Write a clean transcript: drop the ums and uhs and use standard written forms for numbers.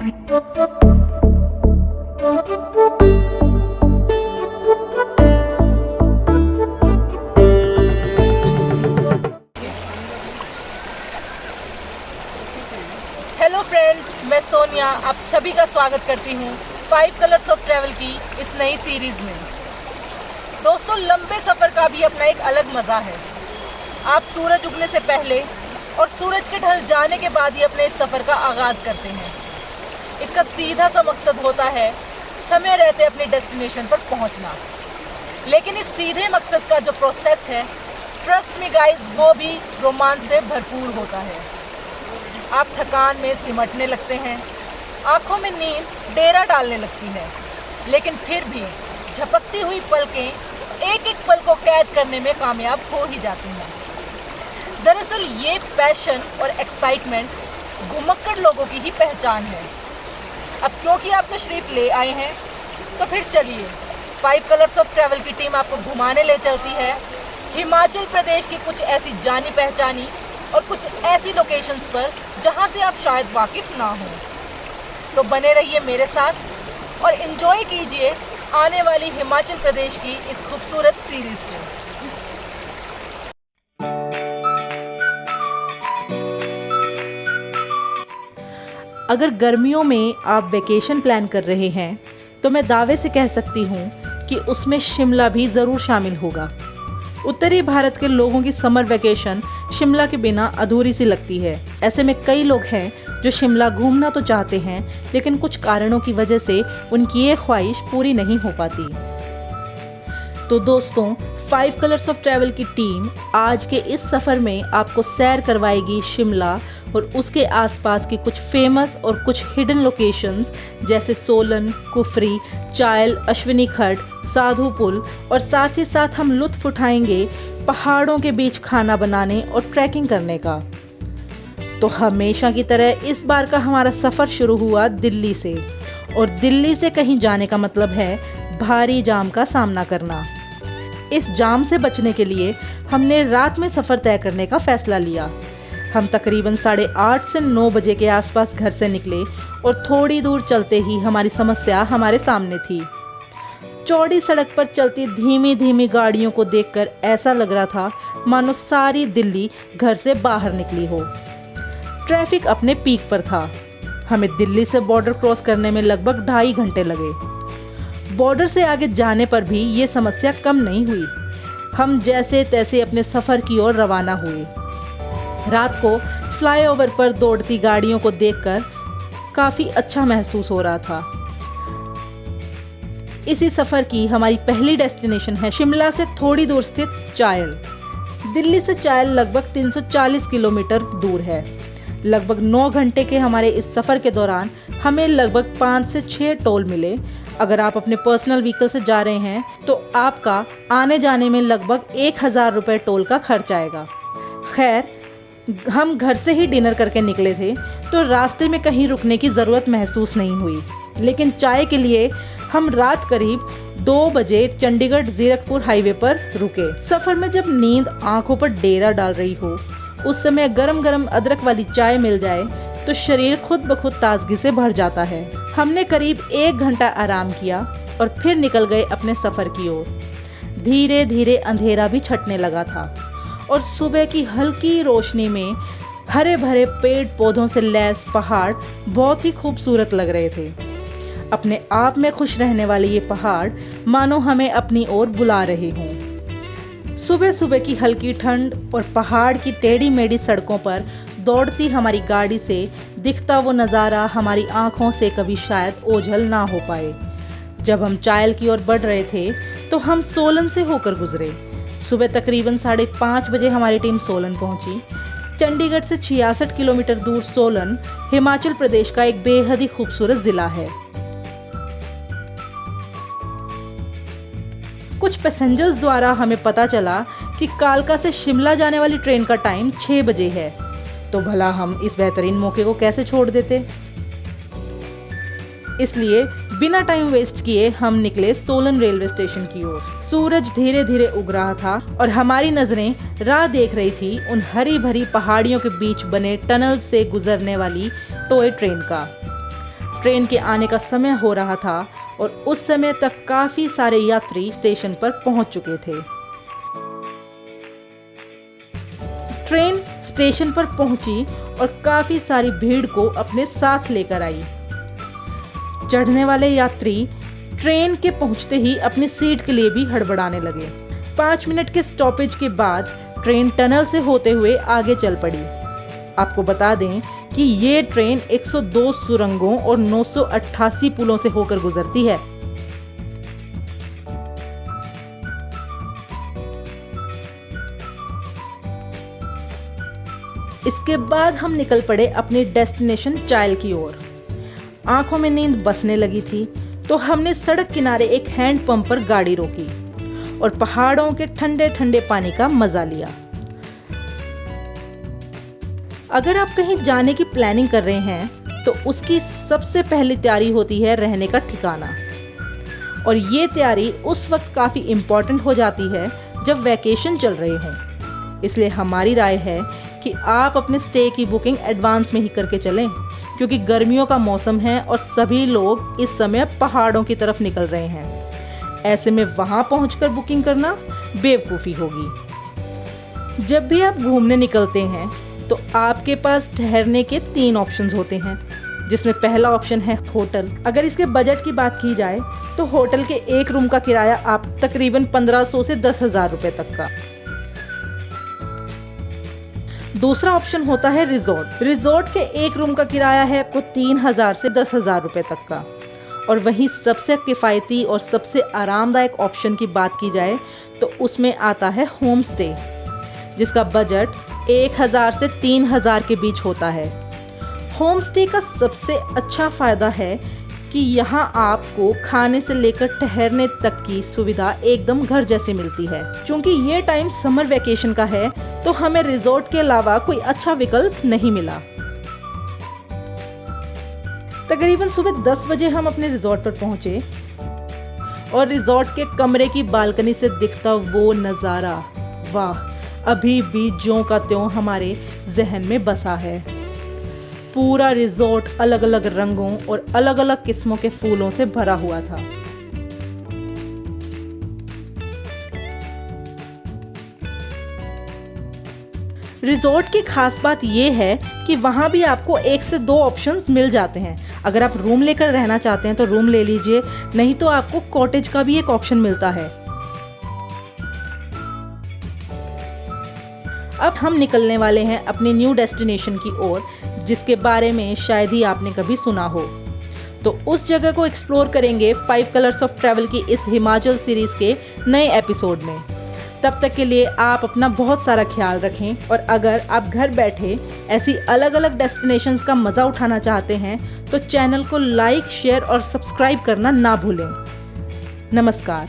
Hello friends, मैं सोनिया आप सभी का स्वागत करती हूँ 5 कलर्स ऑफ ट्रैवल की इस नई सीरीज़ में। दोस्तों, लंबे सफ़र का भी अपना एक अलग मज़ा है। आप सूरज उगने से पहले और सूरज के ढल जाने के बाद ही अपने इस सफ़र का आगाज़ करते हैं। इसका सीधा सा मकसद होता है समय रहते अपनी डेस्टिनेशन पर पहुँचना। लेकिन इस सीधे मकसद का जो प्रोसेस है, ट्रस्ट मी गाइज, वो भी रोमांच से भरपूर होता है। आप थकान में सिमटने लगते हैं, आंखों में नींद डेरा डालने लगती है, लेकिन फिर भी झपकती हुई पलकें एक एक पल को कैद करने में कामयाब हो ही जाती हैं। दरअसल ये पैशन और एक्साइटमेंट घुमक्कड़ लोगों की ही पहचान है। अब क्योंकि आप तशरीफ़ ले आए हैं, तो फिर चलिए 5 कलर्स ऑफ ट्रैवल की टीम आपको घुमाने ले चलती है हिमाचल प्रदेश की कुछ ऐसी जानी पहचानी और कुछ ऐसी लोकेशंस पर जहां से आप शायद वाकिफ़ ना हो। तो बने रहिए मेरे साथ और एंजॉय कीजिए आने वाली हिमाचल प्रदेश की इस खूबसूरत सीरीज़ को। अगर गर्मियों में आप वेकेशन प्लान कर रहे हैं तो मैं दावे से कह सकती हूँ कि उसमें शिमला भी ज़रूर शामिल होगा। उत्तरी भारत के लोगों की समर वेकेशन शिमला के बिना अधूरी सी लगती है। ऐसे में कई लोग हैं जो शिमला घूमना तो चाहते हैं, लेकिन कुछ कारणों की वजह से उनकी ये ख्वाहिश पूरी नहीं हो पाती। तो दोस्तों, 5 कलर्स ऑफ ट्रैवल की टीम आज के इस सफ़र में आपको सैर करवाएगी शिमला और उसके आसपास की कुछ फेमस और कुछ हिडन लोकेशंस जैसे सोलन, कुफरी, चायल, अश्विनी खड्ड, साधु पुल, और साथ ही साथ हम लुत्फ़ उठाएंगे पहाड़ों के बीच खाना बनाने और ट्रैकिंग करने का। तो हमेशा की तरह इस बार का हमारा सफ़र शुरू हुआ दिल्ली से, और दिल्ली से कहीं जाने का मतलब है भारी जाम का सामना करना। इस जाम से बचने के लिए हमने रात में सफ़र तय करने का फ़ैसला लिया। हम तकरीबन 8:30 से 9 बजे के आसपास घर से निकले और थोड़ी दूर चलते ही हमारी समस्या हमारे सामने थी। चौड़ी सड़क पर चलती धीमी धीमी गाड़ियों को देखकर ऐसा लग रहा था मानो सारी दिल्ली घर से बाहर निकली हो। ट्रैफिक अपने पीक पर था। हमें दिल्ली से बॉर्डर क्रॉस करने में लगभग 2.5 घंटे लगे। बॉर्डर से आगे जाने पर भी ये समस्या कम नहीं हुई। हम जैसे तैसे अपने सफ़र की ओर रवाना हुए। रात को फ्लाईओवर पर दौड़ती गाड़ियों को देखकर काफ़ी अच्छा महसूस हो रहा था। इसी सफ़र की हमारी पहली डेस्टिनेशन है शिमला से थोड़ी दूर स्थित चायल। दिल्ली से चायल लगभग 340 किलोमीटर दूर है। लगभग 9 घंटे के हमारे इस सफ़र के दौरान हमें लगभग 5 से 6 टोल मिले। अगर आप अपने पर्सनल व्हीकल से जा रहे हैं तो आपका आने जाने में लगभग 1000 रुपये टोल का खर्च आएगा। खैर, हम घर से ही डिनर करके निकले थे तो रास्ते में कहीं रुकने की ज़रूरत महसूस नहीं हुई, लेकिन चाय के लिए हम रात करीब 2 बजे चंडीगढ़ जीरकपुर हाईवे पर रुके। सफ़र में जब नींद आंखों पर डेरा डाल रही हो, उस समय गरम गरम अदरक वाली चाय मिल जाए तो शरीर खुद ब खुद ताजगी से भर जाता है। हमने करीब 1 घंटा आराम किया और फिर निकल गए अपने सफ़र की ओर। धीरे धीरे अंधेरा भी छटने लगा था और सुबह की हल्की रोशनी में हरे भरे पेड़ पौधों से लैस पहाड़ बहुत ही खूबसूरत लग रहे थे। अपने आप में खुश रहने वाले ये पहाड़ मानो हमें अपनी ओर बुला रहे हों। सुबह सुबह की हल्की ठंड और पहाड़ की टेढ़ी मेढ़ी सड़कों पर दौड़ती हमारी गाड़ी से दिखता वो नज़ारा हमारी आंखों से कभी शायद ओझल ना हो पाए। जब हम चायल की ओर बढ़ रहे थे तो हम सोलन से होकर गुजरे। सुबह तकरीबन 5:30 बजे हमारी टीम सोलन पहुंची। चंडीगढ़ से 66 किलोमीटर दूर सोलन हिमाचल प्रदेश का एक बेहद ही खूबसूरत ज़िला है। कुछ पैसेंजर्स द्वारा हमें पता चला कि कालका से शिमला जाने वाली ट्रेन का टाइम 6 बजे है, तो भला हम इस बेहतरीन मौके को कैसे छोड़ देते। इसलिए बिना टाइम वेस्ट किए हम निकले सोलन रेलवे स्टेशन की ओर। सूरज धीरे धीरे उग रहा था और हमारी नजरें राह देख रही थी उन हरी भरी पहाड़ियों के बीच बने टनल से गुजरने वाली टॉय ट्रेन का। ट्रेन के आने का समय हो रहा था और उस समय तक काफ़ी सारे यात्री स्टेशन पर पहुंच चुके थे। ट्रेन स्टेशन पर पहुंची और काफ़ी सारी भीड़ को अपने साथ लेकर आई। चढ़ने वाले यात्री ट्रेन के पहुंचते ही अपनी सीट के लिए भी हड़बड़ाने लगे। 5 मिनट के स्टॉपेज के बाद ट्रेन टनल से होते हुए आगे चल पड़ी। आपको बता दें कि ये ट्रेन 102 सुरंगों और 988 पुलों से होकर गुजरती है। इसके बाद हम निकल पड़े अपनी डेस्टिनेशन चायल की ओर। आंखों में नींद बसने लगी थी तो हमने सड़क किनारे एक हैंड पंप पर गाड़ी रोकी और पहाड़ों के ठंडे ठंडे पानी का मजा लिया। अगर आप कहीं जाने की प्लानिंग कर रहे हैं तो उसकी सबसे पहली तैयारी होती है रहने का ठिकाना, और ये तैयारी उस वक्त काफ़ी इम्पोर्टेंट हो जाती है जब वैकेशन चल रहे हों। इसलिए हमारी राय है कि आप अपने स्टे की बुकिंग एडवांस में ही करके चलें, क्योंकि गर्मियों का मौसम है और सभी लोग इस समय पहाड़ों की तरफ निकल रहे हैं। ऐसे में वहां पहुंचकर बुकिंग करना बेवकूफ़ी होगी। जब भी आप घूमने निकलते हैं तो आपके पास ठहरने के 3 ऑप्शंस होते हैं, जिसमें पहला ऑप्शन है होटल। अगर इसके बजट की बात की जाए तो होटल के एक रूम का किराया आप तकरीबन 1500 से 10,000 रुपये तक का। दूसरा ऑप्शन होता है रिजॉर्ट। रिजॉर्ट के एक रूम का किराया है आपको 3,000 से 10,000 रुपये तक का। और वहीं सबसे किफ़ायती और सबसे आरामदायक ऑप्शन की बात की जाए तो उसमें आता है होम स्टे, जिसका बजट 1,000 से 3,000 के बीच होता है। होम स्टे का सबसे अच्छा फ़ायदा है कि यहाँ आपको खाने से लेकर ठहरने तक की सुविधा एकदम घर जैसी मिलती है। क्योंकि ये टाइम समर वैकेशन का है तो हमें रिजॉर्ट के अलावा कोई अच्छा विकल्प नहीं मिला। तकरीबन सुबह 10 बजे हम अपने रिजॉर्ट पर पहुंचे और रिजॉर्ट के कमरे की बालकनी से दिखता वो नज़ारा, वाह, अभी भी ज्यों का त्यों हमारे जहन में बसा है। पूरा रिजॉर्ट अलग अलग रंगों और अलग अलग किस्मों के फूलों से भरा हुआ था। रिजॉर्ट की खास बात यह है कि वहां भी आपको 1 से 2 ऑप्शंस मिल जाते हैं। अगर आप रूम लेकर रहना चाहते हैं तो रूम ले लीजिए, नहीं तो आपको कॉटेज का भी एक ऑप्शन मिलता है। अब हम निकलने वाले हैं अपनी न्यू डेस्टिनेशन की ओर, जिसके बारे में शायद ही आपने कभी सुना हो। तो उस जगह को एक्सप्लोर करेंगे 5 कलर्स ऑफ ट्रैवल की इस हिमाचल सीरीज़ के नए एपिसोड में। तब तक के लिए आप अपना बहुत सारा ख्याल रखें, और अगर आप घर बैठे ऐसी अलग अलग डेस्टिनेशंस का मज़ा उठाना चाहते हैं तो चैनल को लाइक, शेयर और सब्सक्राइब करना ना भूलें। नमस्कार।